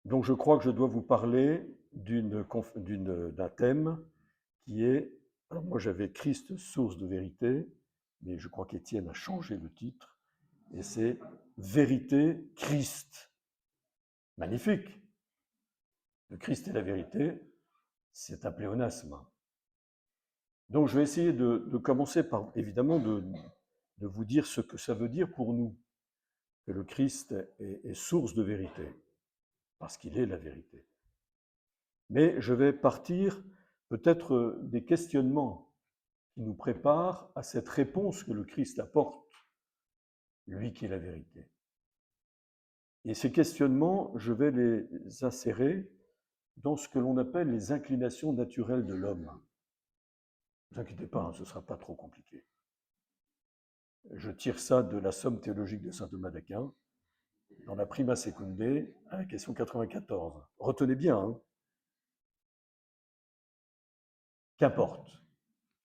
Donc je crois que je dois vous parler d'un thème qui est, alors moi j'avais Christ, source de vérité, mais je crois qu'Étienne a changé le titre, et c'est Vérité Christ. Magnifique. Le Christ est la vérité, c'est un pléonasme. Donc je vais essayer de commencer par, évidemment, de vous dire ce que ça veut dire pour nous, que le Christ est source de vérité, parce qu'il est la vérité. Mais je vais partir peut-être des questionnements qui nous préparent à cette réponse que le Christ apporte, lui qui est la vérité. Et ces questionnements, je vais les insérer dans ce que l'on appelle les inclinations naturelles de l'homme. Ne vous inquiétez pas, ce ne sera pas trop compliqué. Je tire ça de la Somme théologique de saint Thomas d'Aquin, dans la Prima Secunde, à la question 94. Retenez bien, hein. Qu'importe.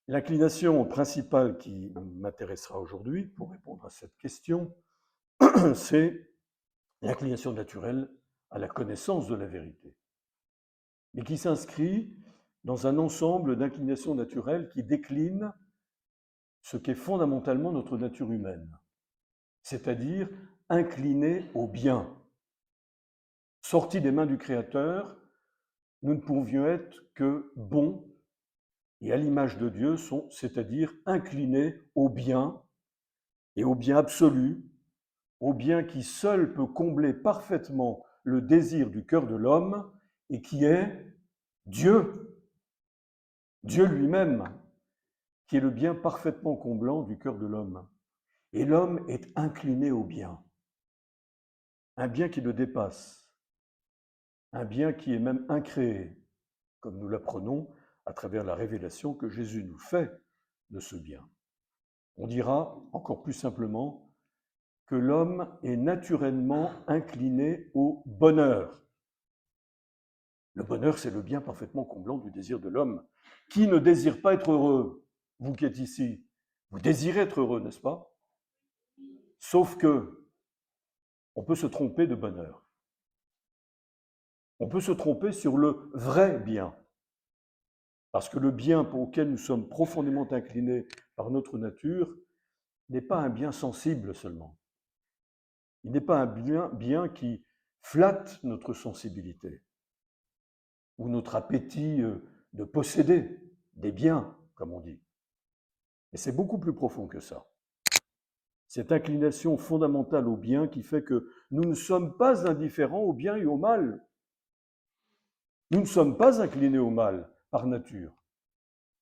L'inclination principale qui m'intéressera aujourd'hui pour répondre à cette question, c'est l'inclination naturelle à la connaissance de la vérité, mais qui s'inscrit dans un ensemble d'inclinations naturelles qui déclinent ce qu'est fondamentalement notre nature humaine, c'est-à-dire inclinée au bien. Sortis des mains du Créateur, nous ne pouvions être que bons et à l'image de Dieu, c'est-à-dire inclinés au bien et au bien absolu, au bien qui seul peut combler parfaitement le désir du cœur de l'homme et qui est Dieu, Dieu lui-même, qui est le bien parfaitement comblant du cœur de l'homme. Et l'homme est incliné au bien, un bien qui le dépasse, un bien qui est même incréé, comme nous l'apprenons à travers la révélation que Jésus nous fait de ce bien. On dira encore plus simplement que l'homme est naturellement incliné au bonheur. Le bonheur, c'est le bien parfaitement comblant du désir de l'homme. Qui ne désire pas être heureux? Vous qui êtes ici, vous désirez être heureux, n'est-ce pas? Sauf que on peut se tromper de bonheur. On peut se tromper sur le vrai bien. Parce que le bien auquel nous sommes profondément inclinés par notre nature n'est pas un bien sensible seulement. Il n'est pas un bien qui flatte notre sensibilité ou notre appétit de posséder des biens, comme on dit. Mais c'est beaucoup plus profond que ça. Cette inclination fondamentale au bien qui fait que nous ne sommes pas indifférents au bien et au mal. Nous ne sommes pas inclinés au mal par nature,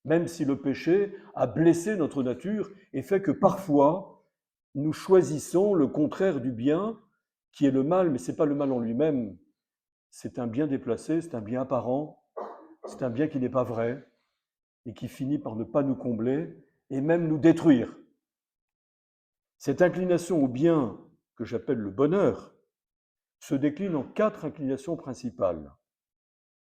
même si le péché a blessé notre nature et fait que parfois nous choisissons le contraire du bien, qui est le mal, mais ce n'est pas le mal en lui-même. C'est un bien déplacé, c'est un bien apparent, c'est un bien qui n'est pas vrai et qui finit par ne pas nous combler et même nous détruire. Cette inclination au bien, que j'appelle le bonheur, se décline en 4 inclinations principales.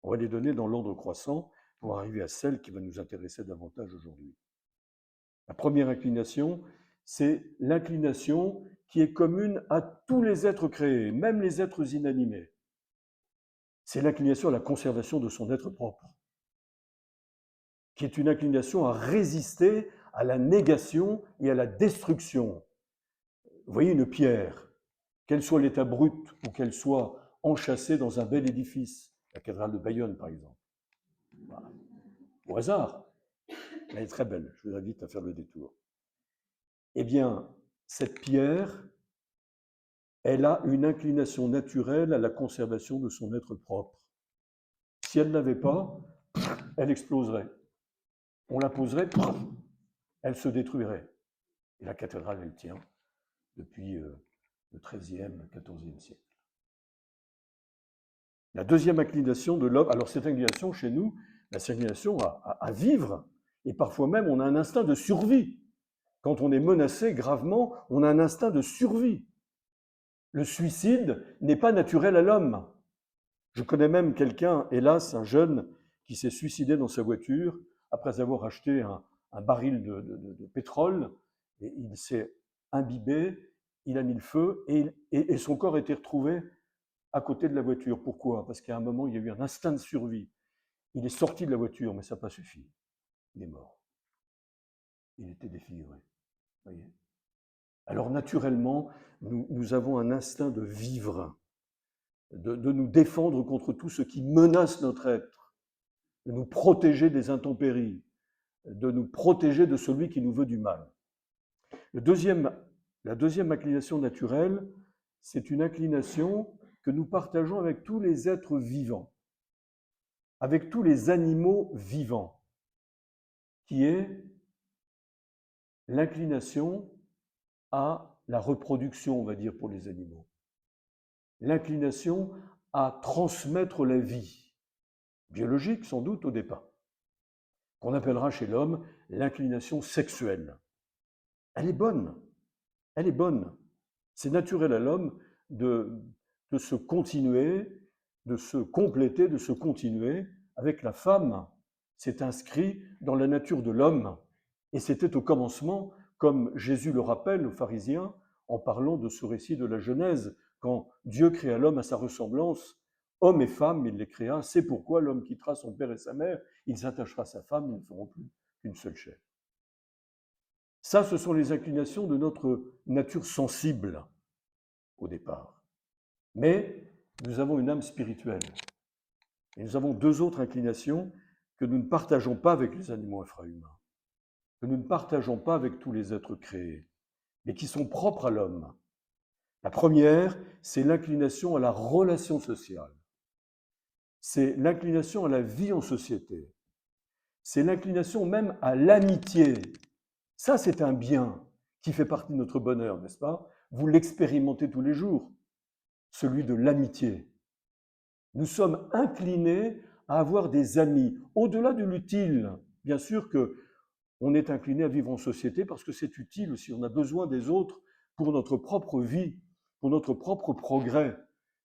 On va les donner dans l'ordre croissant pour arriver à celle qui va nous intéresser davantage aujourd'hui. La première inclination, c'est l'inclination qui est commune à tous les êtres créés, même les êtres inanimés. C'est l'inclination à la conservation de son être propre, qui est une inclination à résister à la négation et à la destruction. Vous voyez une pierre, qu'elle soit l'état brut ou qu'elle soit enchâssée dans un bel édifice, la cathédrale de Bayonne par exemple. Voilà. Au hasard, elle est très belle, je vous invite à faire le détour. Eh bien, cette pierre, elle a une inclination naturelle à la conservation de son être propre. Si elle ne l'avait pas, elle exploserait. On la poserait, elle se détruirait. Et la cathédrale, elle tient depuis le XIIIe, XIVe siècle. La deuxième inclination de l'homme, alors cette inclination chez nous, c'est l'inclination à vivre, et parfois même on a un instinct de survie. Quand on est menacé gravement, on a un instinct de survie. Le suicide n'est pas naturel à l'homme. Je connais même quelqu'un, hélas, un jeune, qui s'est suicidé dans sa voiture après avoir acheté un baril de pétrole, et il s'est imbibé, il a mis le feu, et son corps a été retrouvé à côté de la voiture. Pourquoi? Parce qu'à un moment, il y a eu un instinct de survie. Il est sorti de la voiture, mais ça n'a pas suffi. Il est mort. Il était défiguré. Voyez. Alors naturellement, nous avons un instinct de vivre, de nous défendre contre tout ce qui menace notre être, de nous protéger des intempéries, de nous protéger de celui qui nous veut du mal. La deuxième inclination naturelle, c'est une inclination que nous partageons avec tous les êtres vivants, avec tous les animaux vivants, qui est l'inclination à la reproduction, on va dire, pour les animaux. L'inclination à transmettre la vie, biologique sans doute au départ, qu'on appellera chez l'homme l'inclination sexuelle. Elle est bonne, elle est bonne. C'est naturel à l'homme de se continuer, de se compléter, de se continuer avec la femme. C'est inscrit dans la nature de l'homme. Et c'était au commencement, comme Jésus le rappelle aux pharisiens, en parlant de ce récit de la Genèse, quand Dieu créa l'homme à sa ressemblance, homme et femme, il les créa, c'est pourquoi l'homme quittera son père et sa mère, il s'attachera à sa femme, ils ne feront plus qu'une seule chair. Ça, ce sont les inclinations de notre nature sensible au départ. Mais nous avons une âme spirituelle. Et nous avons deux autres inclinations que nous ne partageons pas avec les animaux infrahumains, que nous ne partageons pas avec tous les êtres créés, mais qui sont propres à l'homme. La première, c'est l'inclination à la relation sociale. C'est l'inclination à la vie en société. C'est l'inclination même à l'amitié. Ça, c'est un bien qui fait partie de notre bonheur, n'est-ce pas? Vous l'expérimentez tous les jours, celui de l'amitié. Nous sommes inclinés à avoir des amis, au-delà de l'utile. Bien sûr qu'on est incliné à vivre en société parce que c'est utile aussi. On a besoin des autres pour notre propre vie, pour notre propre progrès,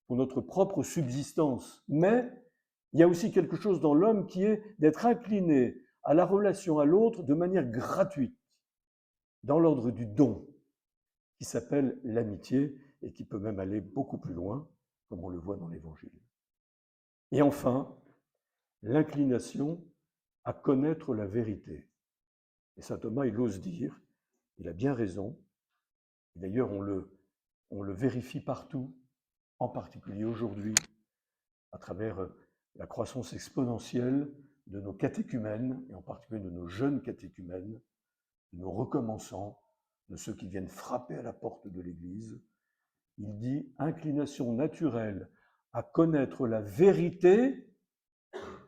pour notre propre subsistance. Mais il y a aussi quelque chose dans l'homme qui est d'être incliné à la relation à l'autre de manière gratuite, dans l'ordre du don, qui s'appelle l'amitié et qui peut même aller beaucoup plus loin, comme on le voit dans l'Évangile. Et enfin, l'inclination à connaître la vérité. Et saint Thomas, il ose dire, il a bien raison, et d'ailleurs on le vérifie partout, en particulier aujourd'hui, à travers la croissance exponentielle de nos catéchumènes, et en particulier de nos jeunes catéchumènes, de nos recommençants, de ceux qui viennent frapper à la porte de l'Église. Il dit « inclination naturelle à connaître la vérité,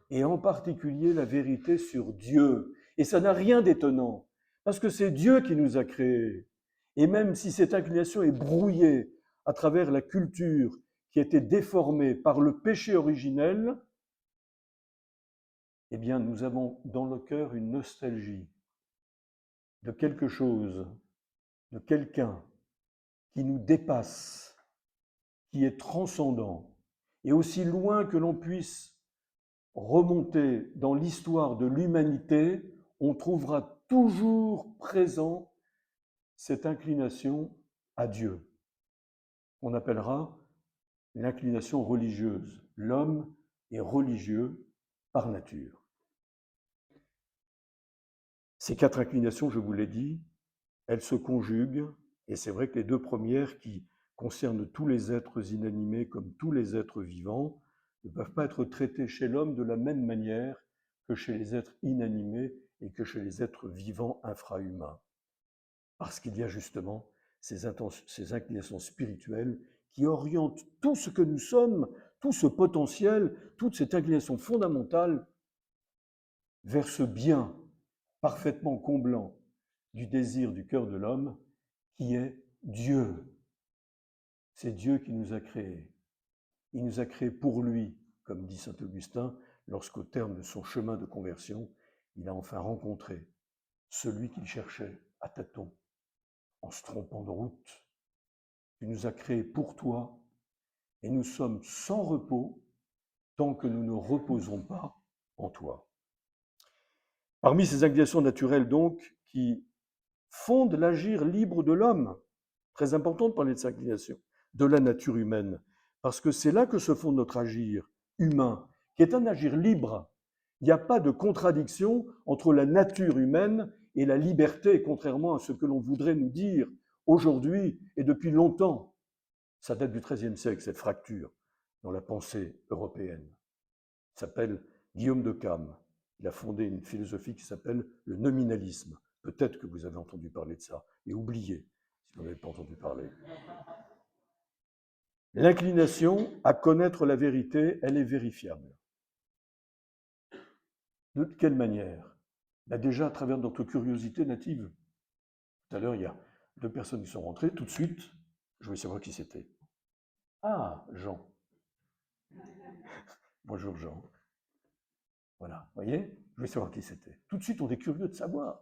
et en particulier la vérité sur Dieu. » Et ça n'a rien d'étonnant, parce que c'est Dieu qui nous a créés. Et même si cette inclination est brouillée à travers la culture qui a été déformée par le péché originel, eh bien nous avons dans le cœur une nostalgie de quelque chose, de quelqu'un qui nous dépasse, qui est transcendant. Et aussi loin que l'on puisse remonter dans l'histoire de l'humanité, on trouvera toujours présent cette inclination à Dieu. On appellera l'inclination religieuse. L'homme est religieux par nature. Ces quatre inclinations, je vous l'ai dit, elles se conjuguent, et c'est vrai que les deux premières qui concernent tous les êtres inanimés comme tous les êtres vivants, ne peuvent pas être traitées chez l'homme de la même manière que chez les êtres inanimés et que chez les êtres vivants infrahumains. Parce qu'il y a justement ces inclinations spirituelles qui orientent tout ce que nous sommes, tout ce potentiel, toute cette inclination fondamentale vers ce bien parfaitement comblant du désir du cœur de l'homme qui est Dieu. C'est Dieu qui nous a créés. Il nous a créés pour lui, comme dit saint Augustin, lorsqu'au terme de son chemin de conversion, il a enfin rencontré celui qu'il cherchait à tâtons, en se trompant de route. Tu nous as créés pour toi, et nous sommes sans repos tant que nous ne reposons pas en toi. Parmi ces inclinations naturelles, donc, qui fondent l'agir libre de l'homme, très important de parler de ces inclinations, de la nature humaine, parce que c'est là que se fonde notre agir humain, qui est un agir libre. Il n'y a pas de contradiction entre la nature humaine et la liberté, contrairement à ce que l'on voudrait nous dire aujourd'hui et depuis longtemps. Ça date du XIIIe siècle, cette fracture dans la pensée européenne. Il s'appelle Guillaume de Cam. Il a fondé une philosophie qui s'appelle le nominalisme. Peut-être que vous avez entendu parler de ça, et oublié si vous n'avez pas entendu parler. L'inclination à connaître la vérité, elle est vérifiable. De quelle manière? Déjà à travers notre curiosité native. Tout à l'heure, il y a deux personnes qui sont rentrées. Tout de suite, je voulais savoir qui c'était. Ah, Jean. Bonjour Jean. Voilà, vous voyez? Je voulais savoir qui c'était. Tout de suite, on est curieux de savoir.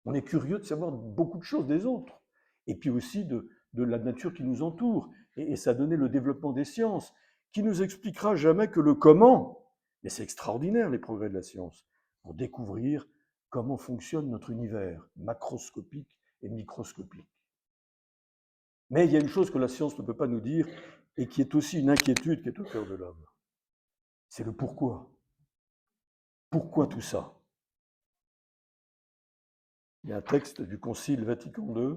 On est curieux de savoir beaucoup de choses des autres. Et puis aussi de la nature qui nous entoure. Et ça a donné le développement des sciences, qui nous expliquera jamais que le comment. Mais c'est extraordinaire, les progrès de la science, pour découvrir comment fonctionne notre univers, macroscopique et microscopique. Mais il y a une chose que la science ne peut pas nous dire, et qui est aussi une inquiétude qui est au cœur de l'homme. C'est le pourquoi. Pourquoi tout ça? Il y a un texte du Concile Vatican II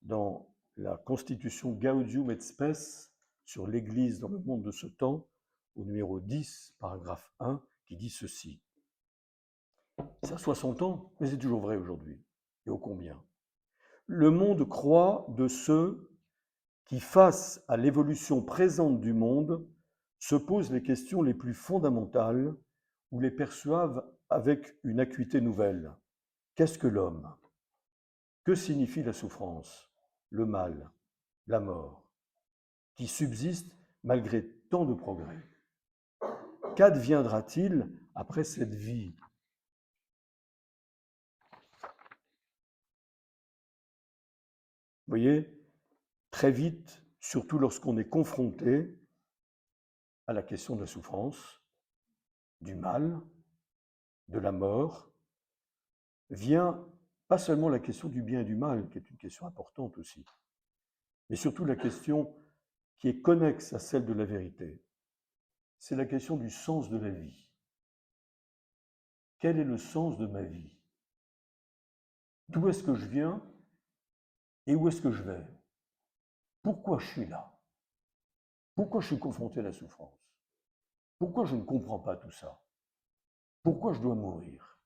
dans la Constitution Gaudium et Spes sur l'Église dans le monde de ce temps, au numéro 10, paragraphe 1, qui dit ceci. Ça a 60 ans, mais c'est toujours vrai aujourd'hui. Et ô combien? Le monde croit de ceux qui, face à l'évolution présente du monde, se posent les questions les plus fondamentales ou les perçoivent avec une acuité nouvelle. Qu'est-ce que l'homme? Que signifie la souffrance, le mal, la mort, qui subsiste malgré tant de progrès? Qu'adviendra-t-il après cette vie? Vous voyez, très vite, surtout lorsqu'on est confronté à la question de la souffrance, du mal, de la mort, vient pas seulement la question du bien et du mal, qui est une question importante aussi, mais surtout la question qui est connexe à celle de la vérité. C'est la question du sens de la vie. Quel est le sens de ma vie? D'où est-ce que je viens et où est-ce que je vais? Pourquoi je suis là? Pourquoi je suis confronté à la souffrance? Pourquoi je ne comprends pas tout ça? Pourquoi je dois mourir?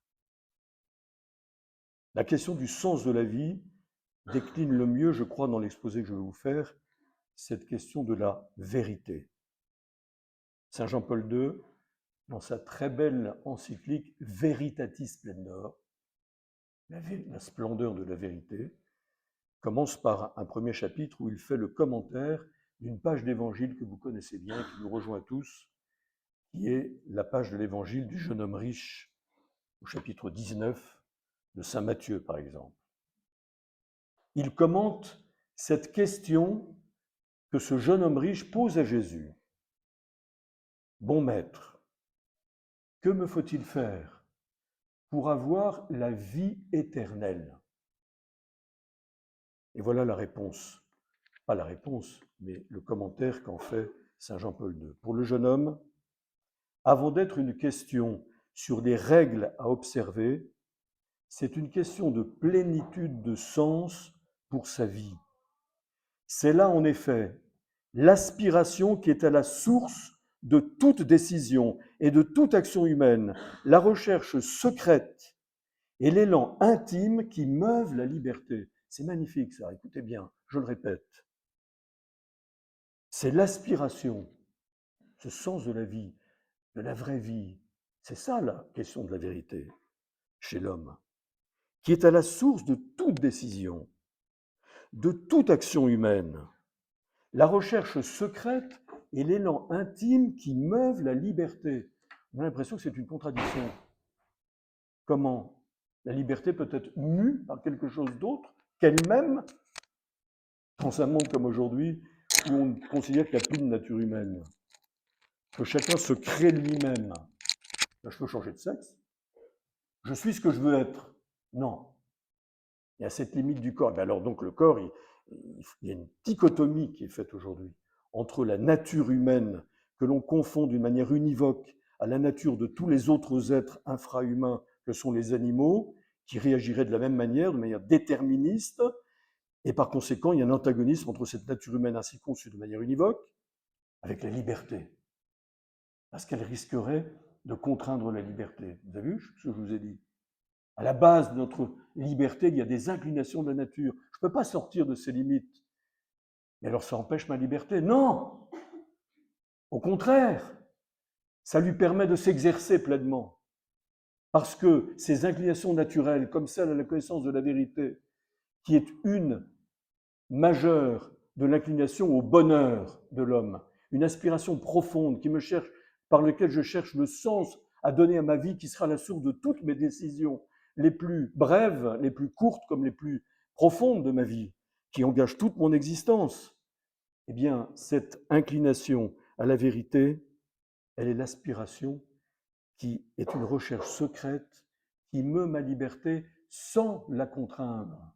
La question du sens de la vie décline le mieux, je crois, dans l'exposé que je vais vous faire, cette question de la vérité. Saint Jean-Paul II, dans sa très belle encyclique Veritatis Splendor, la splendeur de la vérité, commence par un premier chapitre où il fait le commentaire d'une page d'évangile que vous connaissez bien, qui nous rejoint tous, qui est la page de l'évangile du jeune homme riche, au chapitre 19 de saint Matthieu, par exemple. Il commente cette question que ce jeune homme riche pose à Jésus. Bon maître, que me faut-il faire pour avoir la vie éternelle? Et voilà la réponse. Pas la réponse, mais le commentaire qu'en fait saint Jean-Paul II. Pour le jeune homme, avant d'être une question sur les règles à observer, c'est une question de plénitude de sens pour sa vie. C'est là, en effet, l'aspiration qui est à la source de toute décision et de toute action humaine, la recherche secrète et l'élan intime qui meuvent la liberté. C'est magnifique ça, écoutez bien, je le répète. C'est l'aspiration, ce sens de la vie, de la vraie vie. C'est ça la question de la vérité chez l'homme, qui est à la source de toute décision, de toute action humaine. La recherche secrète et l'élan intime qui meuvent la liberté. On a l'impression que c'est une contradiction. Comment la liberté peut être mue par quelque chose d'autre qu'elle-même dans un monde comme aujourd'hui où on considère qu'il n'y a plus de nature humaine, que chacun se crée lui-même? Je peux changer de sexe. Je suis ce que je veux être. Non. Il y a cette limite du corps. Alors donc le corps, il y a une dichotomie qui est faite aujourd'hui entre la nature humaine que l'on confond d'une manière univoque à la nature de tous les autres êtres infrahumains que sont les animaux, qui réagiraient de la même manière, de manière déterministe, et par conséquent, il y a un antagonisme entre cette nature humaine ainsi conçue de manière univoque avec la liberté, parce qu'elle risquerait de contraindre la liberté. Vous avez vu ce que je vous ai dit? À la base de notre liberté, il y a des inclinations de la nature. Je ne peux pas sortir de ces limites. Mais alors ça empêche ma liberté? Non! Au contraire, ça lui permet de s'exercer pleinement. Parce que ces inclinations naturelles, comme celle à la connaissance de la vérité, qui est une majeure de l'inclination au bonheur de l'homme, une aspiration profonde qui me cherche, par laquelle je cherche le sens à donner à ma vie, qui sera la source de toutes mes décisions, les plus brèves, les plus courtes comme les plus profondes de ma vie, qui engagent toute mon existence. Eh bien, cette inclination à la vérité, elle est l'aspiration qui est une recherche secrète qui meut ma liberté sans la contraindre.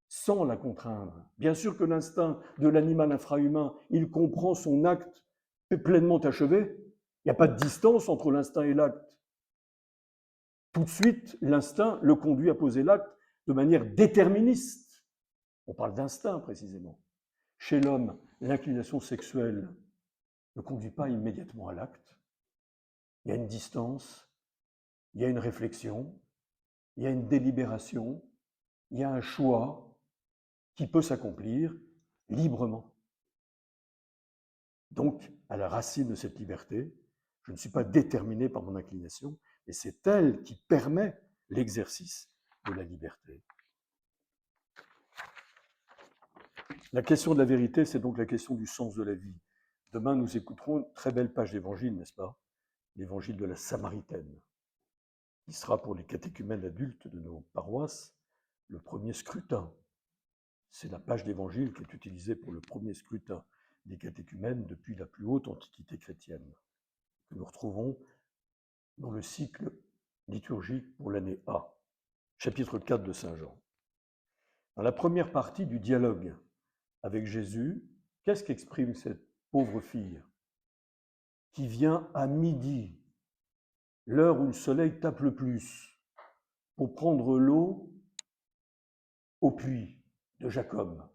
Sans la contraindre. Bien sûr que l'instinct de l'animal infrahumain, il comprend son acte pleinement achevé. Il n'y a pas de distance entre l'instinct et l'acte. Tout de suite, l'instinct le conduit à poser l'acte de manière déterministe. On parle d'instinct précisément. Chez l'homme, l'inclination sexuelle ne conduit pas immédiatement à l'acte. Il y a une distance, il y a une réflexion, il y a une délibération, il y a un choix qui peut s'accomplir librement. Donc, à la racine de cette liberté, je ne suis pas déterminé par mon inclination, et c'est elle qui permet l'exercice de la liberté. La question de la vérité, c'est donc la question du sens de la vie. Demain, nous écouterons une très belle page d'évangile, n'est-ce pas? L'évangile de la Samaritaine, qui sera pour les catéchumènes adultes de nos paroisses le premier scrutin. C'est la page d'évangile qui est utilisée pour le premier scrutin des catéchumènes depuis la plus haute antiquité chrétienne, que nous retrouvons dans le cycle liturgique pour l'année A, chapitre 4 de Saint Jean. Dans la première partie du dialogue avec Jésus, qu'est-ce qu'exprime cette pauvre fille qui vient à midi, l'heure où le soleil tape le plus, pour prendre l'eau au puits de Jacob?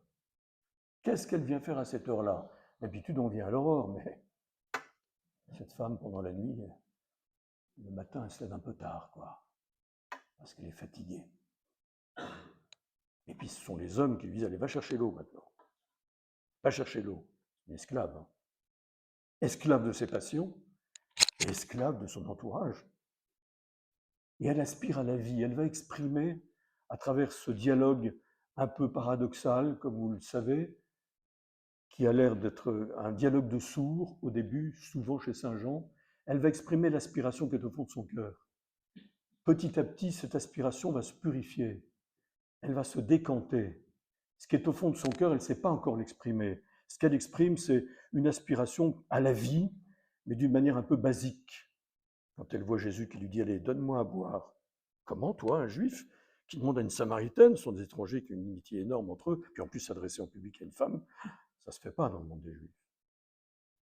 Qu'est-ce qu'elle vient faire à cette heure-là? D'habitude, on vient à l'aurore, mais cette femme, pendant la nuit, le matin, elle se lève un peu tard, quoi, parce qu'elle est fatiguée. Et puis, ce sont les hommes qui lui disent, allez, va chercher l'eau maintenant. Va chercher l'eau. Une esclave. Hein. Esclave de ses passions, et esclave de son entourage. Et elle aspire à la vie. Elle va exprimer, à travers ce dialogue un peu paradoxal, comme vous le savez, qui a l'air d'être un dialogue de sourds au début, souvent chez Saint Jean, elle va exprimer l'aspiration qui est au fond de son cœur. Petit à petit, cette aspiration va se purifier, elle va se décanter. Ce qui est au fond de son cœur, elle ne sait pas encore l'exprimer. Ce qu'elle exprime, c'est une aspiration à la vie, mais d'une manière un peu basique. Quand elle voit Jésus qui lui dit « Allez, donne-moi à boire ». Comment, toi, un juif, qui demande à une samaritaine, ce sont des étrangers qui ont une inimitié énorme entre eux, puis en plus s'adresser en public à une femme, ça ne se fait pas dans le monde des juifs.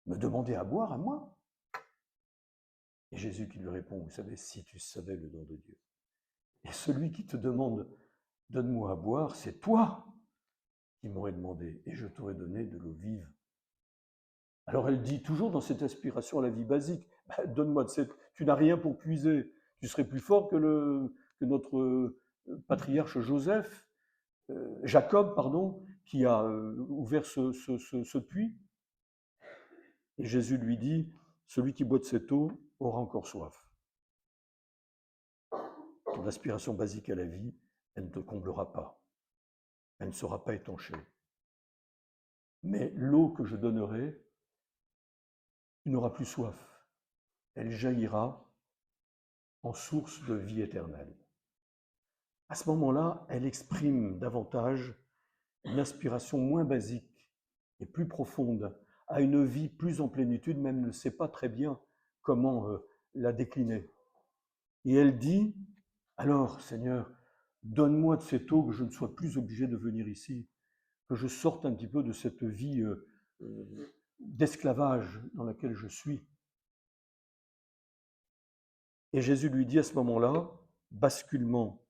Me demander à boire à moi? Et Jésus qui lui répond, vous savez, si tu savais le don de Dieu. Et celui qui te demande, donne-moi à boire, c'est toi qui m'aurais demandé, et je t'aurais donné de l'eau vive. Alors elle dit, toujours dans cette aspiration à la vie basique, donne-moi de cette... Tu n'as rien pour puiser, tu serais plus fort que notre patriarche Joseph, Jacob, pardon, qui a ouvert ce puits. Et Jésus lui dit, celui qui boit de cette eau aura encore soif. Ton aspiration basique à la vie, elle ne te comblera pas. Elle ne sera pas étanchée. Mais l'eau que je donnerai, tu n'auras plus soif. Elle jaillira en source de vie éternelle. À ce moment-là, elle exprime davantage une aspiration moins basique et plus profonde à une vie plus en plénitude, même ne sait pas très bien comment la décliner. Et elle dit, alors Seigneur, donne-moi de cette eau que je ne sois plus obligé de venir ici, que je sorte un petit peu de cette vie d'esclavage dans laquelle je suis. Et Jésus lui dit à ce moment-là, basculement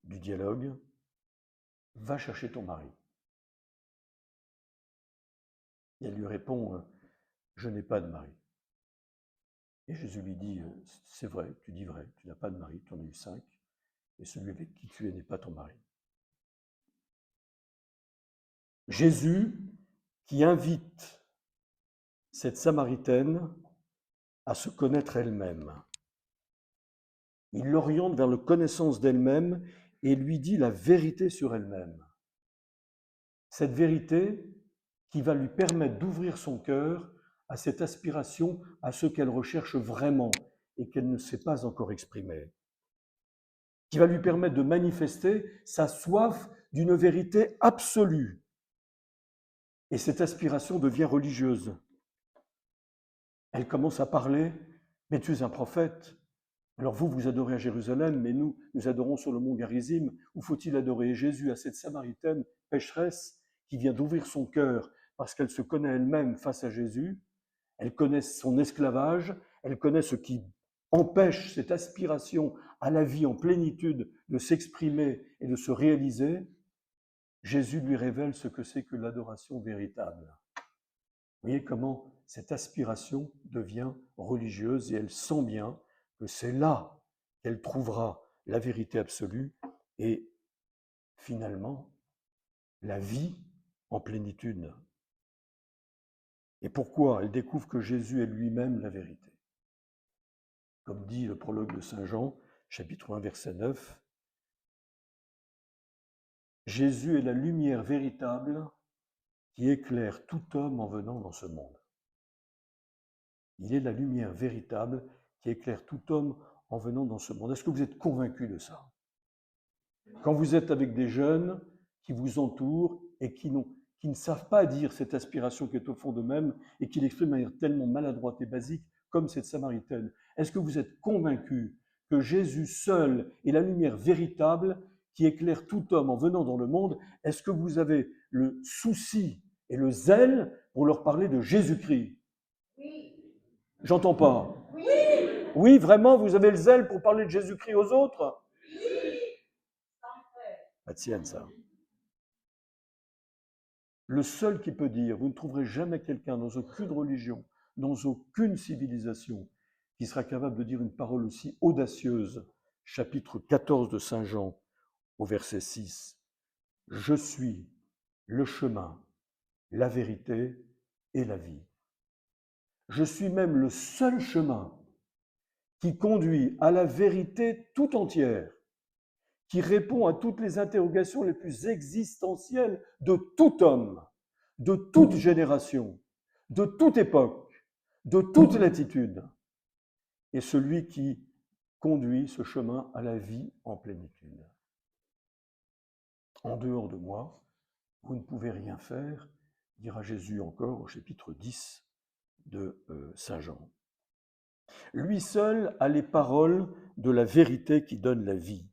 du dialogue, va chercher ton mari. Et elle lui répond, je n'ai pas de mari. Et Jésus lui dit, c'est vrai, tu dis vrai, tu n'as pas de mari, tu en as eu 5, et celui avec qui tu es n'est pas ton mari. Jésus qui invite cette Samaritaine à se connaître elle-même. Il l'oriente vers la connaissance d'elle-même et lui dit la vérité sur elle-même. Cette vérité qui va lui permettre d'ouvrir son cœur à cette aspiration, à ce qu'elle recherche vraiment et qu'elle ne sait pas encore exprimer. Qui va lui permettre de manifester sa soif d'une vérité absolue. Et cette aspiration devient religieuse. Elle commence à parler, mais tu es un prophète. Alors vous adorez à Jérusalem, mais nous adorons sur le mont Garizim. Où faut-il adorer Jésus à cette Samaritaine pécheresse qui vient d'ouvrir son cœur parce qu'elle se connaît elle-même face à Jésus. Elle connaît son esclavage, elle connaît ce qui empêche cette aspiration à la vie en plénitude de s'exprimer et de se réaliser. Jésus lui révèle ce que c'est que l'adoration véritable. Vous voyez comment cette aspiration devient religieuse et elle sent bien que c'est là qu'elle trouvera la vérité absolue et finalement la vie en plénitude. Et pourquoi? Elle découvre que Jésus est lui-même la vérité. Comme dit le prologue de Saint Jean, chapitre 1, verset 9, Jésus est la lumière véritable qui éclaire tout homme en venant dans ce monde. Il est la lumière véritable qui éclaire tout homme en venant dans ce monde. Est-ce que vous êtes convaincu de ça? Quand vous êtes avec des jeunes qui vous entourent et qui ne savent pas dire cette aspiration qui est au fond d'eux-mêmes et qui l'expriment de manière tellement maladroite et basique comme cette Samaritaine, est-ce que vous êtes convaincu que Jésus seul est la lumière véritable qui éclaire tout homme en venant dans le monde? Est-ce que vous avez le souci et le zèle pour leur parler de Jésus-Christ? Oui. J'entends pas. Oui. Oui, vraiment, vous avez le zèle pour parler de Jésus-Christ aux autres? Oui. La tienne, ça. Le seul qui peut dire, vous ne trouverez jamais quelqu'un dans aucune religion, dans aucune civilisation, qui sera capable de dire une parole aussi audacieuse, chapitre 14 de Saint Jean, au verset 6. Je suis le chemin, la vérité et la vie. Je suis même le seul chemin qui conduit à la vérité tout entière, qui répond à toutes les interrogations les plus existentielles de tout homme, de toute génération, de toute époque, de toute latitude, et celui qui conduit ce chemin à la vie en plénitude. En dehors de moi, vous ne pouvez rien faire, dira Jésus encore au chapitre 10 de Saint Jean. Lui seul a les paroles de la vérité qui donne la vie.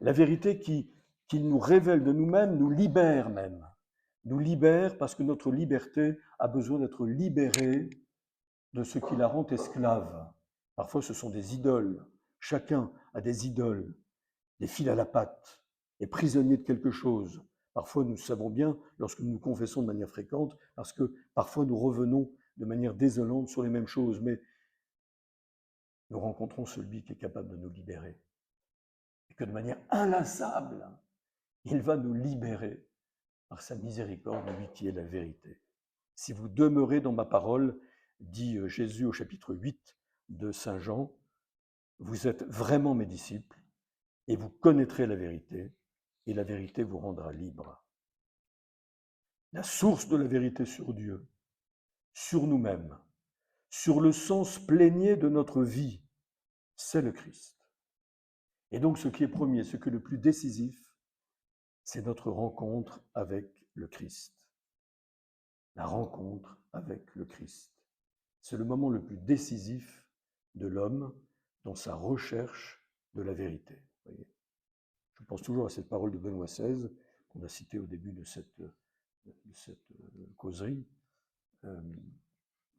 La vérité qui nous révèle de nous-mêmes, nous libère même. Nous libère parce que notre liberté a besoin d'être libérée de ce qui la rend esclave. Parfois, ce sont des idoles. Chacun a des idoles, des fils à la patte, est prisonnier de quelque chose. Parfois, nous savons bien, lorsque nous nous confessons de manière fréquente, parce que parfois nous revenons de manière désolante sur les mêmes choses, mais nous rencontrons celui qui est capable de nous libérer. Et que de manière inlassable, il va nous libérer par sa miséricorde, lui qui est la vérité. Si vous demeurez dans ma parole, dit Jésus au chapitre 8 de Saint Jean, vous êtes vraiment mes disciples et vous connaîtrez la vérité et la vérité vous rendra libre. La source de la vérité sur Dieu, sur nous-mêmes, sur le sens plénier de notre vie, c'est le Christ. Et donc ce qui est premier, ce qui est le plus décisif, c'est notre rencontre avec le Christ. La rencontre avec le Christ. C'est le moment le plus décisif de l'homme dans sa recherche de la vérité. Voyez, je pense toujours à cette parole de Benoît XVI qu'on a citée au début de cette causerie.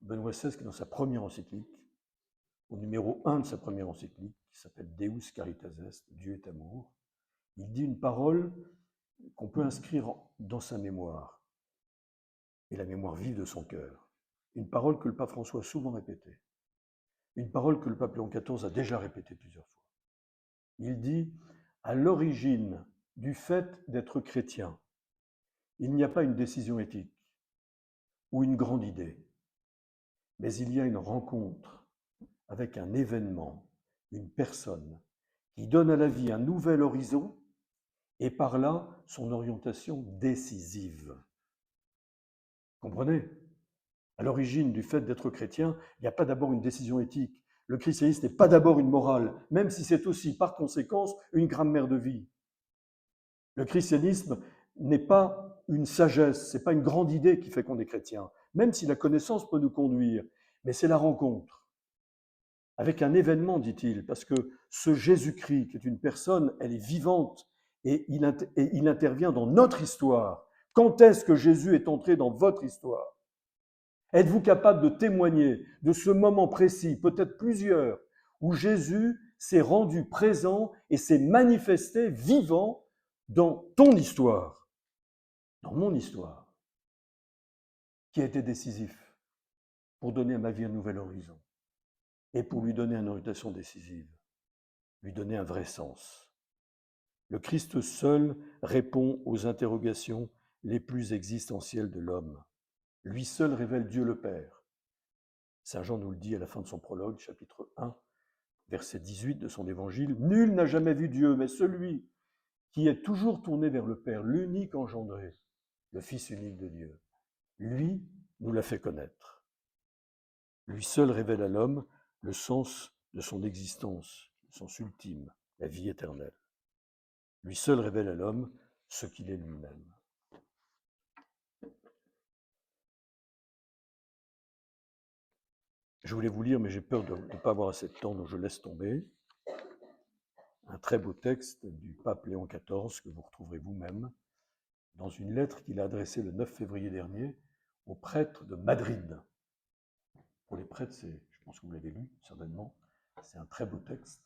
Benoît XVI, qui est dans sa première encyclique, au numéro 1 de sa première encyclique, qui s'appelle Deus Caritas Est, Dieu est amour, il dit une parole qu'on peut inscrire dans sa mémoire, et la mémoire vive de son cœur. Une parole que le pape François a souvent répétée, une parole que le pape Léon XIV a déjà répétée plusieurs fois. Il dit, à l'origine du fait d'être chrétien, il n'y a pas une décision éthique ou une grande idée, mais il y a une rencontre avec un événement, une personne, qui donne à la vie un nouvel horizon et par là son orientation décisive. Comprenez ? À l'origine du fait d'être chrétien, il n'y a pas d'abord une décision éthique. Le christianisme n'est pas d'abord une morale, même si c'est aussi par conséquence une grammaire de vie. Le christianisme n'est pas une sagesse, ce n'est pas une grande idée qui fait qu'on est chrétien, même si la connaissance peut nous conduire, mais c'est la rencontre. Avec un événement, dit-il, parce que ce Jésus-Christ, qui est une personne, elle est vivante et il intervient dans notre histoire. Quand est-ce que Jésus est entré dans votre histoire ? Êtes-vous capable de témoigner de ce moment précis, peut-être plusieurs, où Jésus s'est rendu présent et s'est manifesté vivant dans ton histoire, dans mon histoire, qui a été décisif pour donner à ma vie un nouvel horizon et pour lui donner une orientation décisive, lui donner un vrai sens. Le Christ seul répond aux interrogations les plus existentielles de l'homme. Lui seul révèle Dieu le Père. Saint Jean nous le dit à la fin de son prologue, chapitre 1, verset 18 de son évangile. Nul n'a jamais vu Dieu, mais celui qui est toujours tourné vers le Père, l'unique engendré, le Fils unique de Dieu. Lui nous l'a fait connaître. Lui seul révèle à l'homme le sens de son existence, le sens ultime, la vie éternelle. Lui seul révèle à l'homme ce qu'il est lui-même. Je voulais vous lire, mais j'ai peur de ne pas avoir assez de temps, donc je laisse tomber. Un très beau texte du pape Léon XIV que vous retrouverez vous-même dans une lettre qu'il a adressée le 9 février dernier aux prêtres de Madrid. Pour les prêtres, je pense que vous l'avez lu, certainement, c'est un très beau texte,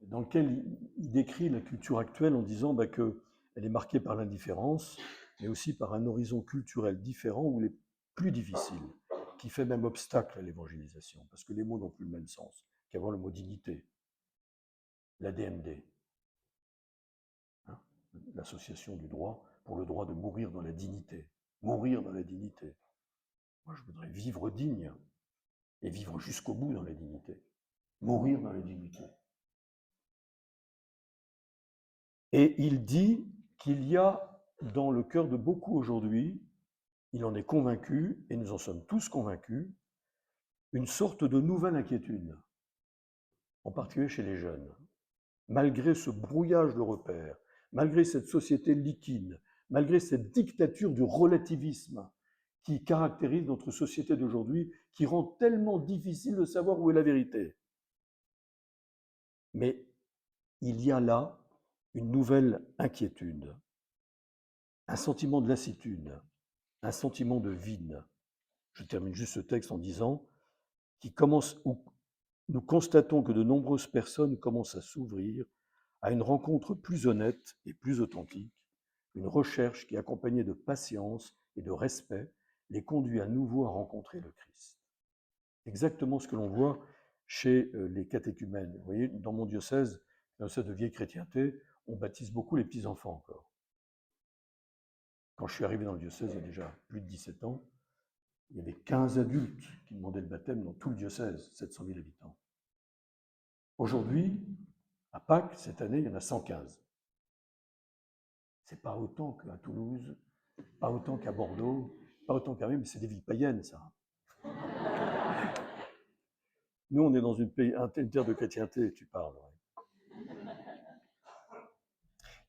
dans lequel il décrit la culture actuelle en disant qu'elle est marquée par l'indifférence, mais aussi par un horizon culturel différent où il est plus difficile, qui fait même obstacle à l'évangélisation, parce que les mots n'ont plus le même sens qu'avant le mot dignité, la DMD, hein, l'association du droit pour le droit de mourir dans la dignité. Mourir dans la dignité. Moi, je voudrais vivre digne et vivre jusqu'au bout dans la dignité. Mourir dans la dignité. Et il dit qu'il y a dans le cœur de beaucoup aujourd'hui, il en est convaincu, et nous en sommes tous convaincus, une sorte de nouvelle inquiétude, en particulier chez les jeunes. Malgré ce brouillage de repères, malgré cette société liquide, malgré cette dictature du relativisme qui caractérise notre société d'aujourd'hui, qui rend tellement difficile de savoir où est la vérité. Mais il y a là une nouvelle inquiétude, un sentiment de lassitude, un sentiment de vide. Je termine juste ce texte en disant où nous constatons que de nombreuses personnes commencent à s'ouvrir à une rencontre plus honnête et plus authentique, une recherche qui, accompagnée de patience et de respect, les conduit à nouveau à rencontrer le Christ. Exactement ce que l'on voit chez les catéchumènes. Vous voyez, dans mon diocèse, le diocèse de vieille chrétienté, on baptise beaucoup les petits-enfants encore. Quand je suis arrivé dans le diocèse, il y a déjà plus de 17 ans, il y avait 15 adultes qui demandaient le baptême dans tout le diocèse, 700 000 habitants. Aujourd'hui, à Pâques, cette année, il y en a 115. C'est pas autant qu'à Toulouse, pas autant qu'à Bordeaux, pas autant qu'à Rennes, mais c'est des villes païennes, ça. Nous, on est dans une terre de chrétienté, tu parles. Ouais.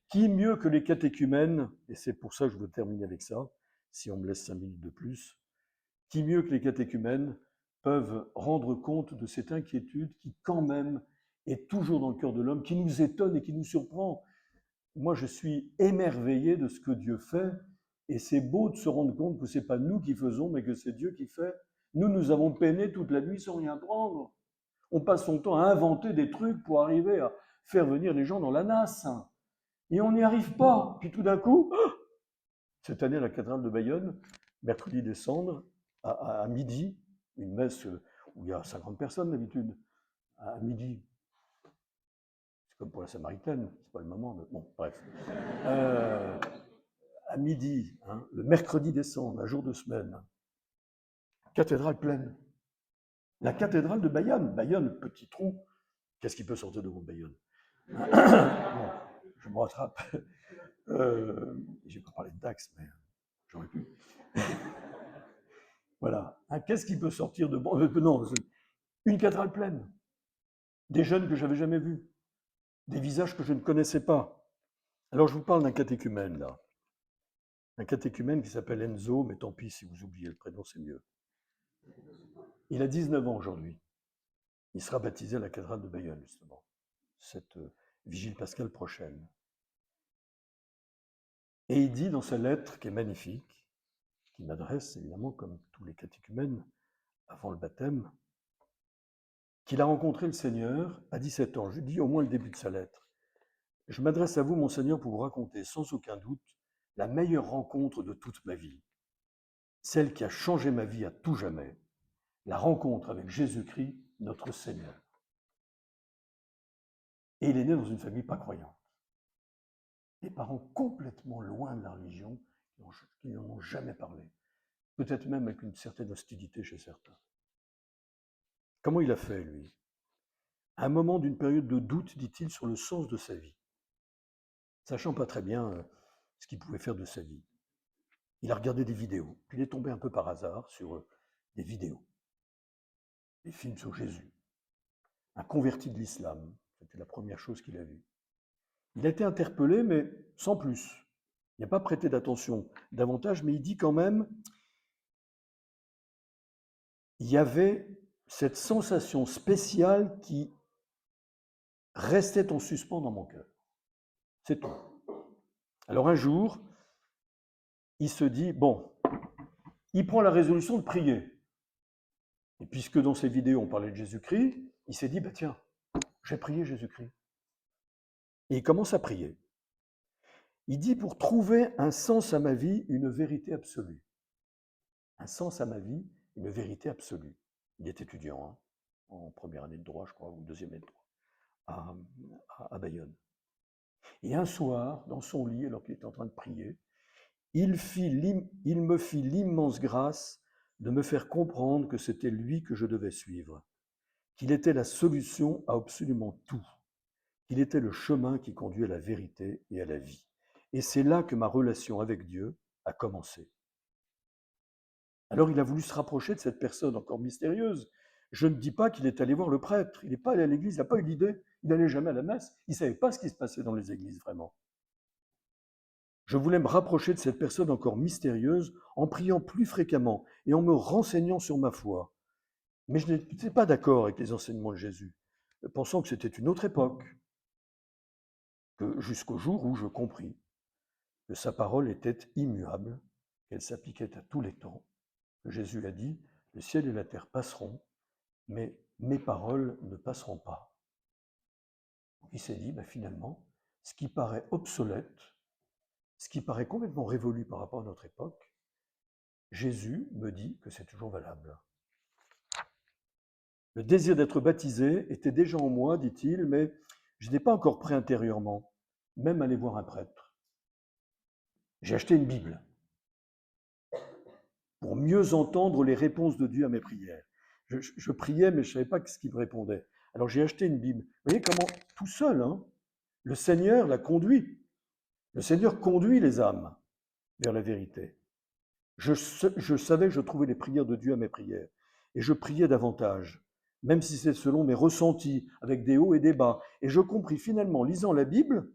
Qui mieux que les catéchumènes, et c'est pour ça que je veux terminer avec ça, si on me laisse 5 minutes de plus, qui mieux que les catéchumènes peuvent rendre compte de cette inquiétude qui, quand même, est toujours dans le cœur de l'homme, qui nous étonne et qui nous surprend. Moi, je suis émerveillé de ce que Dieu fait Et c'est beau de se rendre compte que ce n'est pas nous qui faisons, mais que c'est Dieu qui fait. Nous avons peiné toute la nuit sans rien prendre. On passe son temps à inventer des trucs pour arriver à faire venir les gens dans la nasse. Et on n'y arrive pas. Puis tout d'un coup, cette année à la cathédrale de Bayonne, mercredi des Cendres, à midi, une messe où il y a 50 personnes d'habitude, à midi, c'est comme pour la Samaritaine, c'est pas le moment, mais bon, bref. À midi, hein, le mercredi des Cendres, un jour de semaine, cathédrale pleine. La cathédrale de Bayonne, Bayonne, petit trou, qu'est-ce qui peut sortir de mon Bayonne? Bon, je me rattrape. J'ai pas parlé de Dax, mais j'aurais pu. Voilà. Hein, qu'est-ce qui peut sortir de bon? Non, une cathédrale pleine. Des jeunes que j'avais jamais vus. Des visages que je ne connaissais pas. Alors je vous parle d'un catéchumène là. Un catéchumène qui s'appelle Enzo, mais tant pis si vous oubliez le prénom, c'est mieux. Il a 19 ans aujourd'hui. Il sera baptisé à la cathédrale de Bayonne, justement, cette vigile pascale prochaine. Et il dit dans sa lettre, qui est magnifique, qu'il m'adresse évidemment comme tous les catéchumènes avant le baptême, qu'il a rencontré le Seigneur à 17 ans. Je dis au moins le début de sa lettre. Je m'adresse à vous, mon Seigneur, pour vous raconter sans aucun doute la meilleure rencontre de toute ma vie, celle qui a changé ma vie à tout jamais, la rencontre avec Jésus-Christ, notre Seigneur. Et il est né dans une famille pas croyante. Des parents complètement loin de la religion, qui n'en ont jamais parlé, peut-être même avec une certaine hostilité chez certains. Comment il a fait, lui? À un moment d'une période de doute, dit-il, sur le sens de sa vie, sachant pas très bien ce qu'il pouvait faire de sa vie. Il a regardé des vidéos, puis il est tombé un peu par hasard sur des vidéos, des films sur Jésus. Un converti de l'islam, c'était la première chose qu'il a vue. Il a été interpellé, mais sans plus. Il n'a pas prêté d'attention davantage, mais il dit quand même, il y avait cette sensation spéciale qui restait en suspens dans mon cœur. C'est tout. Alors un jour, il se dit, bon, il prend la résolution de prier. Et puisque dans ces vidéos on parlait de Jésus-Christ, il s'est dit, bah tiens, j'ai prié Jésus-Christ. Et il commence à prier. Il dit, pour trouver un sens à ma vie, une vérité absolue. Un sens à ma vie, une vérité absolue. Il est étudiant, hein, en première année de droit, je crois, ou deuxième année de droit, à Bayonne. Et un soir, dans son lit, alors qu'il était en train de prier, il me fit l'immense grâce de me faire comprendre que c'était lui que je devais suivre, qu'il était la solution à absolument tout, qu'il était le chemin qui conduit à la vérité et à la vie. Et c'est là que ma relation avec Dieu a commencé. Alors il a voulu se rapprocher de cette personne encore mystérieuse. Je ne dis pas qu'il est allé voir le prêtre, il n'est pas allé à l'église, il n'a pas eu l'idée, il n'allait jamais à la messe, il ne savait pas ce qui se passait dans les églises vraiment. Je voulais me rapprocher de cette personne encore mystérieuse en priant plus fréquemment et en me renseignant sur ma foi. Mais je n'étais pas d'accord avec les enseignements de Jésus, pensant que c'était une autre époque, que jusqu'au jour où je compris que sa parole était immuable, qu'elle s'appliquait à tous les temps, que Jésus a dit, le ciel et la terre passeront, mais mes paroles ne passeront pas. Il s'est dit, finalement, ce qui paraît obsolète, ce qui paraît complètement révolu par rapport à notre époque, Jésus me dit que c'est toujours valable. Le désir d'être baptisé était déjà en moi, dit-il, mais je n'étais pas encore prêt intérieurement, même à aller voir un prêtre. J'ai acheté une Bible pour mieux entendre les réponses de Dieu à mes prières. Je priais, mais je ne savais pas ce qu'il me répondait. Alors j'ai acheté une Bible. Vous voyez comment, tout seul, hein, le Seigneur l'a conduit. Le Seigneur conduit les âmes vers la vérité. Je savais que je trouvais les prières de Dieu à mes prières. Et je priais davantage, même si c'est selon mes ressentis, avec des hauts et des bas. Et je compris finalement, lisant la Bible,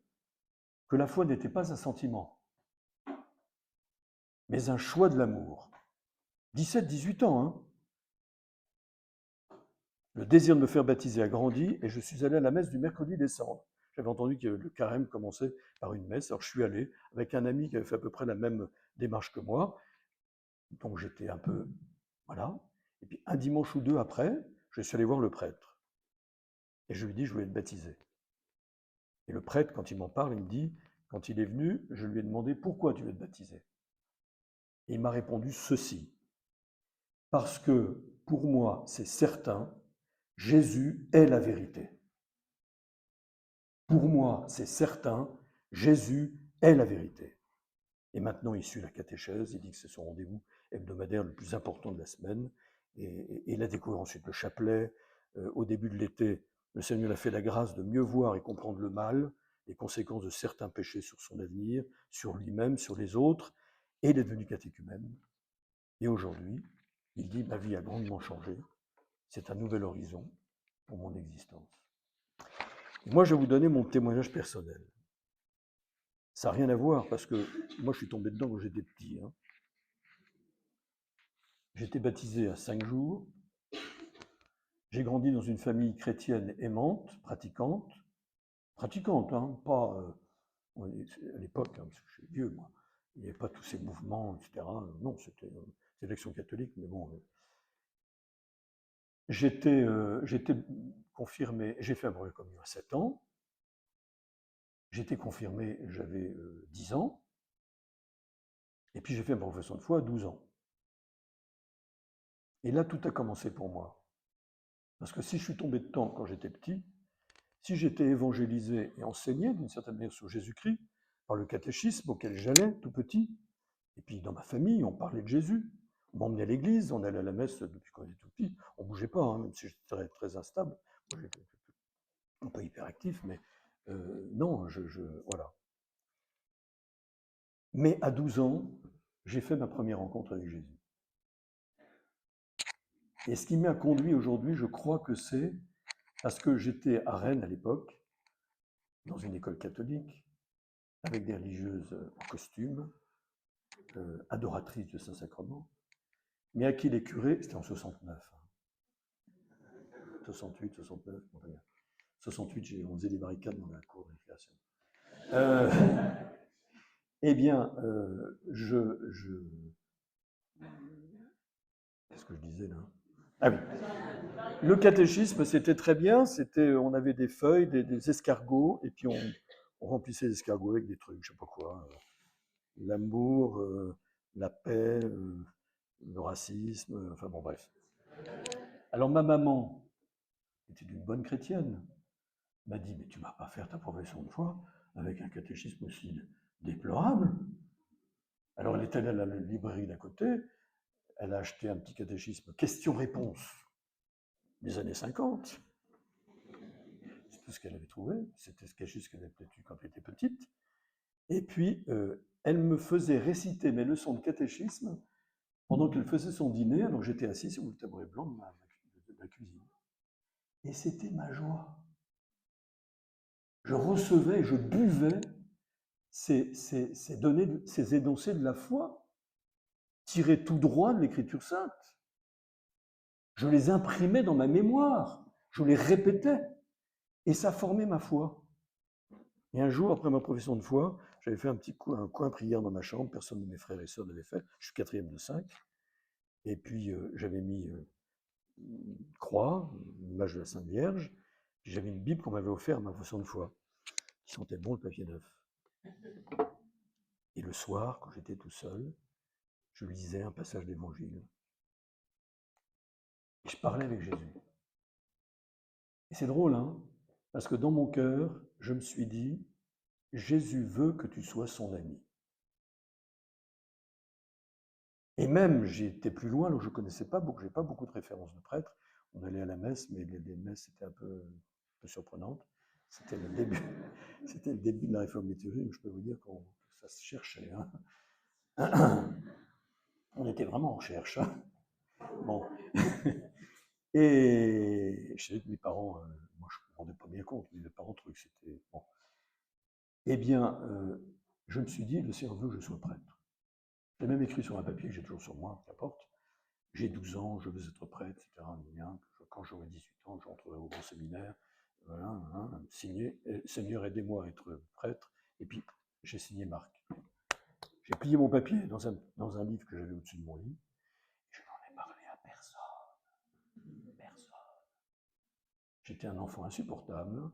que la foi n'était pas un sentiment, mais un choix de l'amour. 17-18 ans, hein. Le désir de me faire baptiser a grandi et je suis allé à la messe du mercredi des Cendres. J'avais entendu que le carême commençait par une messe, alors je suis allé avec un ami qui avait fait à peu près la même démarche que moi, donc j'étais un peu, voilà. Et puis un dimanche ou deux après, je suis allé voir le prêtre. Et je lui dis, je voulais être baptisé. Et le prêtre, quand il m'en parle, il me dit, quand il est venu, je lui ai demandé, pourquoi tu veux être baptisé? Et il m'a répondu ceci, parce que pour moi, c'est certain, Jésus est la vérité. Pour moi, c'est certain, Jésus est la vérité. Et maintenant, il suit la catéchèse, il dit que c'est son rendez-vous hebdomadaire le plus important de la semaine. Et il a découvert ensuite le chapelet. Au début de l'été, le Seigneur a fait la grâce de mieux voir et comprendre le mal, les conséquences de certains péchés sur son avenir, sur lui-même, sur les autres. Et il est devenu catéchumène. Et aujourd'hui, il dit, ma vie a grandement changé. C'est un nouvel horizon pour mon existence. Et moi, je vais vous donner mon témoignage personnel. Ça n'a rien à voir, parce que moi, je suis tombé dedans quand j'étais petit. Hein. J'étais baptisé à 5 jours. J'ai grandi dans une famille chrétienne aimante, pratiquante, hein, pas à l'époque, hein, parce que je suis vieux, moi. Il n'y avait pas tous ces mouvements, etc. Non, c'était l'élection catholique, mais bon. J'étais confirmé, j'ai fait un brevet commun à 7 ans. J'étais confirmé, j'avais 10 ans. Et puis j'ai fait ma profession de foi à 12 ans. Et là, tout a commencé pour moi. Parce que si je suis tombé dedans quand j'étais petit, si j'étais évangélisé et enseigné d'une certaine manière sur Jésus-Christ, par le catéchisme auquel j'allais tout petit, et puis dans ma famille, on parlait de Jésus, on m'emmenait à l'église, on allait à la messe depuis qu'on était tout petit, on ne bougeait pas, hein, même si j'étais très, très instable, moi j'étais un peu hyperactif, mais non, voilà. Mais à 12 ans, j'ai fait ma première rencontre avec Jésus. Et ce qui m'a conduit aujourd'hui, je crois que c'est parce que j'étais à Rennes à l'époque, dans une école catholique, avec des religieuses en costume, adoratrices du Saint-Sacrement, mais à qui les curés, c'était en 69, 68, 69, 68, on faisait des barricades dans la cour de récréation. Eh bien, qu'est-ce que je disais là? Ah oui. Le catéchisme, c'était très bien. On avait des feuilles, des escargots, et puis on remplissait les escargots avec des trucs, je sais pas quoi. L'amour, la paix, le racisme, enfin bon, bref. Alors ma maman était une bonne chrétienne, m'a dit, mais tu ne vas pas faire ta profession de foi avec un catéchisme aussi déplorable. Alors elle est allée à la librairie d'à côté, elle a acheté un petit catéchisme question-réponse des années 50. C'est tout ce qu'elle avait trouvé, c'était ce catéchisme qu'elle avait peut-être eu quand elle était petite. Et puis, elle me faisait réciter mes leçons de catéchisme pendant qu'elle faisait son dîner, alors j'étais assis sur le tabouret blanc de la cuisine. Et c'était ma joie. Je recevais, je buvais ces énoncés de la foi, tirés tout droit de l'Écriture sainte. Je les imprimais dans ma mémoire, je les répétais, et ça formait ma foi. Et un jour, après ma profession de foi, j'avais fait un coin prière dans ma chambre, personne de mes frères et sœurs l'avait fait, je suis quatrième de 5, et puis j'avais mis une croix, une image de la Sainte Vierge, puis j'avais une Bible qu'on m'avait offerte à ma profession de foi, qui sentait bon le papier neuf. Et le soir, quand j'étais tout seul, je lisais un passage d'évangile. Et je parlais avec Jésus. Et c'est drôle, hein, parce que dans mon cœur, je me suis dit, Jésus veut que tu sois son ami. Et même, j'étais plus loin, alors je ne connaissais pas beaucoup, je n'ai pas beaucoup de références de prêtres. On allait à la messe, mais les messes étaient un peu surprenantes. C'était le début, c'était le début de la réforme liturgique, je peux vous dire que ça se cherchait. Hein. On était vraiment en recherche. Hein. Bon. Et je savais que mes parents, moi je ne me rendais pas bien compte, mais mes parents trouvaient que c'était bon. Eh bien, je me suis dit, le Seigneur veut que je sois prêtre. J'ai même écrit sur un papier que j'ai toujours sur moi, qu'importe. J'ai 12 ans, je veux être prêtre, etc. Quand j'aurai 18 ans, j'entrerai au grand séminaire. Voilà, hein, signé. Seigneur, aidez-moi à être prêtre. Et puis, j'ai signé Marc. J'ai plié mon papier dans un livre que j'avais au-dessus de mon lit. Je n'en ai parlé à personne. Personne. J'étais un enfant insupportable,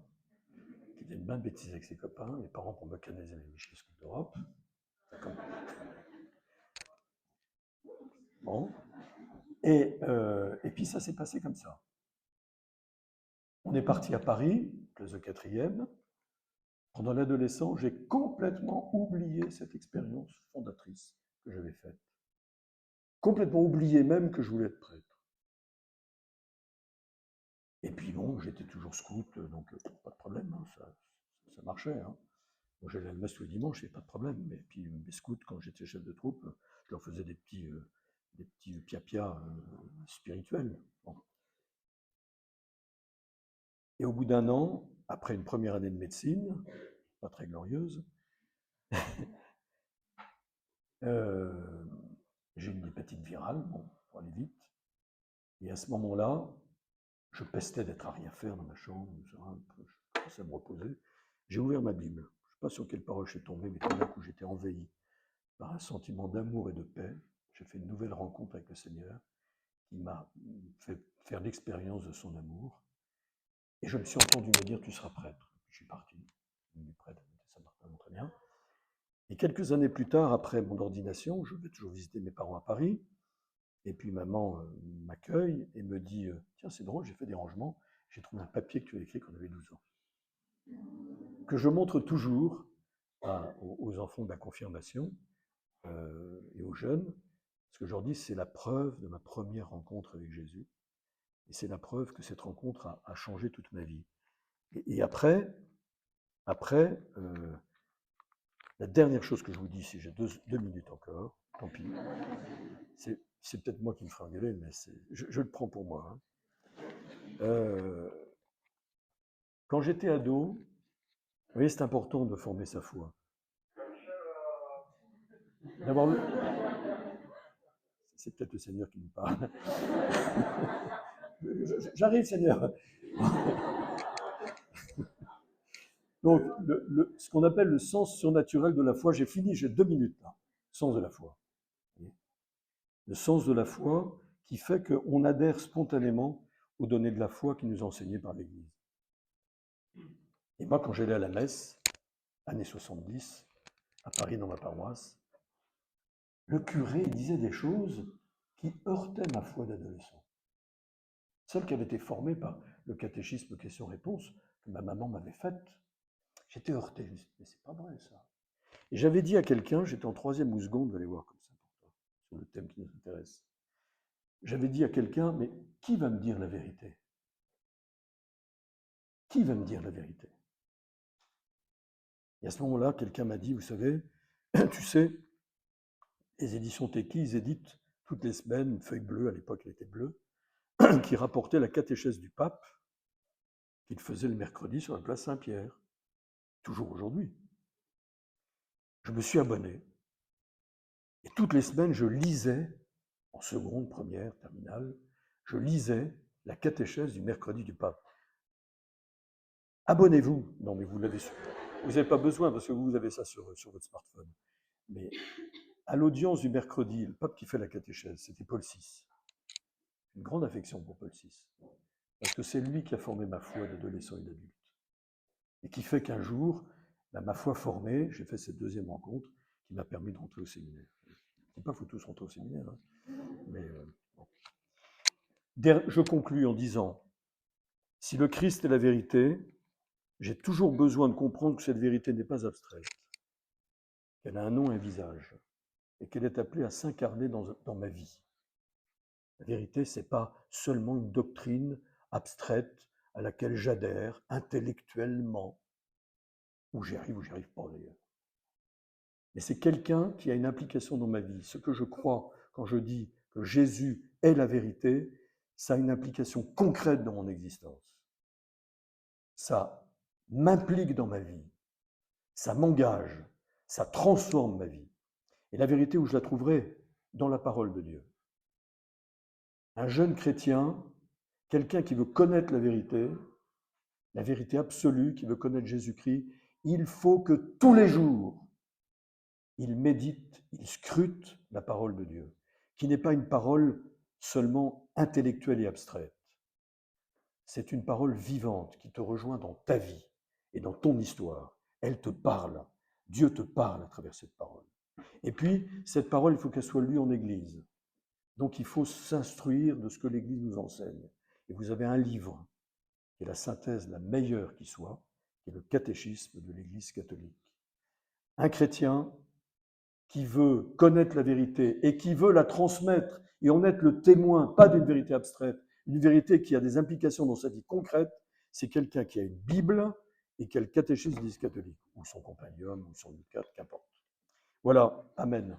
qui faisait une bonne bêtise avec ses copains. Les parents, pour me canaliser, avaient mis chez Scout d'Europe. Bon. Et puis ça s'est passé comme ça. On est parti à Paris, place de 4e. Pendant l'adolescence, j'ai complètement oublié cette expérience fondatrice que j'avais faite. Complètement oublié même que je voulais être prêtre. Et puis bon, j'étais toujours scout, donc pas de problème, hein, ça marchait. Hein. Bon, j'allais à la messe tous les dimanches, il n'y avait pas de problème. Mais puis mes scouts, quand j'étais chef de troupe, je leur faisais des petits pia-pia spirituels. Bon. Et au bout d'un an, après une première année de médecine, pas très glorieuse, j'ai une hépatite virale, bon, pour aller vite. Et à ce moment-là, je pestais d'être à rien faire dans ma chambre, je commençais à me reposer. J'ai ouvert ma Bible. Je ne sais pas sur quelle parole je suis tombé, mais tout d'un coup, j'étais envahi par un sentiment d'amour et de paix. J'ai fait une nouvelle rencontre avec le Seigneur qui m'a fait faire l'expérience de son amour. Et je me suis entendu me dire, tu seras prêtre. Je suis parti. Je suis prêtre à Saint-Martin, très bien. Et quelques années plus tard, après mon ordination, je vais toujours visiter mes parents à Paris. Et puis maman m'accueille et me dit, tiens, c'est drôle, j'ai fait des rangements, j'ai trouvé un papier que tu as écrit quand on avait 12 ans. Que je montre toujours aux enfants de la confirmation et aux jeunes, parce qu'aujourd'hui, c'est la preuve de ma première rencontre avec Jésus. Et c'est la preuve que cette rencontre a changé toute ma vie. Et après la dernière chose que je vous dis, si j'ai deux minutes encore, tant pis, c'est peut-être moi qui me ferai engueuler, mais je le prends pour moi. Hein. Quand j'étais ado, vous voyez, c'est important de former sa foi. C'est peut-être le Seigneur qui nous parle. J'arrive, Seigneur. Donc, ce qu'on appelle le sens surnaturel de la foi, j'ai fini, j'ai 2 minutes là. Sens de la foi. Le sens de la foi qui fait qu'on adhère spontanément aux données de la foi qui nous enseignées par l'Église. Et moi, quand j'allais à la messe, années 70, à Paris dans ma paroisse, le curé disait des choses qui heurtaient ma foi d'adolescent. Celle qui avait été formée par le catéchisme questions-réponses que ma maman m'avait faite. J'étais heurté, je me suis dit, mais c'est pas vrai ça. Et j'avais dit à quelqu'un, j'étais en 3e ou seconde, vous allez voir comme c'est important, sur le thème qui nous intéresse. J'avais dit à quelqu'un, mais qui va me dire la vérité? Qui va me dire la vérité? Et à ce moment-là, quelqu'un m'a dit, vous savez, tu sais, les éditions Teki, ils éditent toutes les semaines une feuille bleue, à l'époque elle était bleue, qui rapportait la catéchèse du pape qu'il faisait le mercredi sur la place Saint-Pierre, toujours aujourd'hui. Je me suis abonné. Et toutes les semaines, je lisais, en seconde, première, terminale, je lisais la catéchèse du mercredi du pape. Abonnez-vous. Non, mais vous l'avez su. Vous n'avez pas besoin parce que vous avez ça sur votre smartphone. Mais à l'audience du mercredi, le pape qui fait la catéchèse, c'était Paul VI. Une grande affection pour Paul VI. Parce que c'est lui qui a formé ma foi d'adolescent et d'adulte. Et qui fait qu'un jour, ma foi formée, j'ai fait cette deuxième rencontre qui m'a permis de rentrer au séminaire. Je ne dis pas qu'il faut tous rentrer au séminaire, hein, mais bon. Je conclus en disant, si le Christ est la vérité, j'ai toujours besoin de comprendre que cette vérité n'est pas abstraite, qu'elle a un nom et un visage, et qu'elle est appelée à s'incarner dans ma vie. La vérité, ce n'est pas seulement une doctrine abstraite à laquelle j'adhère intellectuellement, ou j'y arrive pas d'ailleurs. Mais c'est quelqu'un qui a une implication dans ma vie. Ce que je crois quand je dis que Jésus est la vérité, ça a une implication concrète dans mon existence. Ça m'implique dans ma vie, ça m'engage, ça transforme ma vie. Et la vérité, où je la trouverai? Dans la parole de Dieu. Un jeune chrétien, quelqu'un qui veut connaître la vérité absolue, qui veut connaître Jésus-Christ, il faut que tous les jours, il médite, il scrute la parole de Dieu, qui n'est pas une parole seulement intellectuelle et abstraite. C'est une parole vivante qui te rejoint dans ta vie et dans ton histoire. Elle te parle. Dieu te parle à travers cette parole. Et puis, cette parole, il faut qu'elle soit lue en Église. Donc, il faut s'instruire de ce que l'Église nous enseigne. Et vous avez un livre qui est la synthèse la meilleure qui soit, qui est le catéchisme de l'Église catholique. Un chrétien qui veut connaître la vérité et qui veut la transmettre et en être le témoin, pas d'une vérité abstraite, une vérité qui a des implications dans sa vie concrète, c'est quelqu'un qui a une Bible et qui a le catéchisme de l'Église catholique, ou son compendium, ou son Lucat, qu'importe. Voilà, Amen.